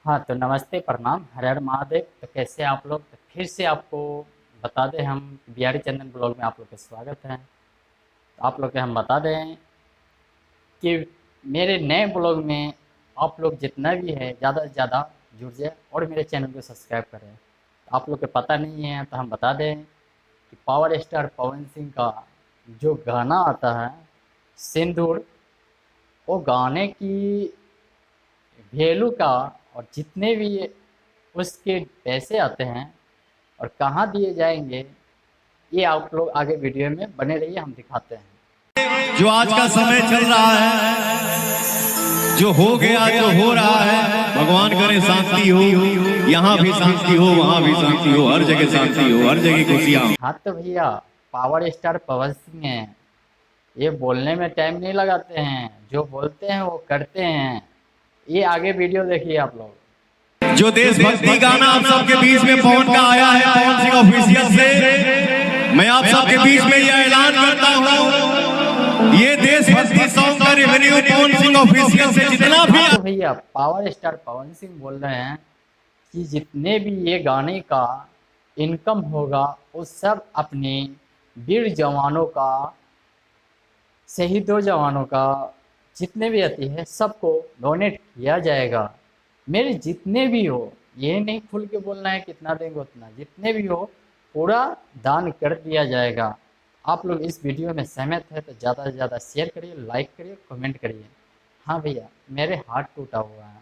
हाँ तो नमस्ते प्रणाम हर हर महादेव। तो कैसे आप लोग? तो फिर से आपको बता दें, हम बिहारी चंदन ब्लॉग में आप लोग का स्वागत है। तो आप लोग के हम बता दें कि मेरे नए ब्लॉग में आप लोग जितना भी है ज़्यादा से ज़्यादा जुड़ जाए और मेरे चैनल को सब्सक्राइब करें। तो आप लोग को पता नहीं है तो हम बता दें कि पावर स्टार पवन सिंह का जो गाना आता है सिंदूर, वो गाने की वैल्यू का और जितने भी उसके पैसे आते हैं और कहाँ दिए जाएंगे, ये आप लोग आगे वीडियो में बने रहिए, हम दिखाते हैं। जो आज का समय चल रहा है, जो हो गया जो हो रहा है, भगवान करे शांति हो, यहाँ भी शांति हो, वहाँ भी शांति हो, हर जगह शांति हो, हर जगह खुशियाँ हो। हाँ तो भैया, पावर स्टार पवन सिंह हैं, ये बोलने में टाइम नहीं लगाते हैं, जो बोलते हैं वो करते हैं। ये आगे वीडियो देखिए आप लोग। जो देशभक्ति गाना आप सबके बीच में पवन का आया है, पवन सिंह ऑफिशियल से मैं आप सबके बीच में यह ऐलान करता हूँ, ये देशभक्ति सॉन्ग का रेवेन्यू पवन सिंह ऑफिशियल से जितना भी तो भैया पावर स्टार पवन सिंह बोल रहे हैं कि जितने भी ये गाने का इनकम होगा वो सब अपने वीर जवानों का, शहीदों जवानों का, जितने भी आती है सबको डोनेट किया जाएगा। मेरे जितने भी हो, ये नहीं खुल के बोलना है कितना देंगे उतना, जितने भी हो पूरा दान कर दिया जाएगा। आप लोग इस वीडियो में सहमत है तो ज़्यादा से ज़्यादा शेयर करिए, लाइक करिए, कमेंट करिए। हाँ भैया, मेरे हाथ टूटा हुआ है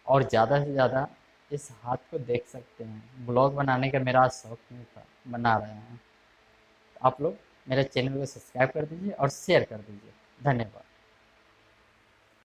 और ज़्यादा से ज़्यादा इस हाथ को देख सकते हैं। ब्लॉग बनाने का मेरा शौक नहीं था, बना रहे हैं। आप लोग मेरे चैनल को सब्सक्राइब कर दीजिए और शेयर कर दीजिए। धन्यवाद।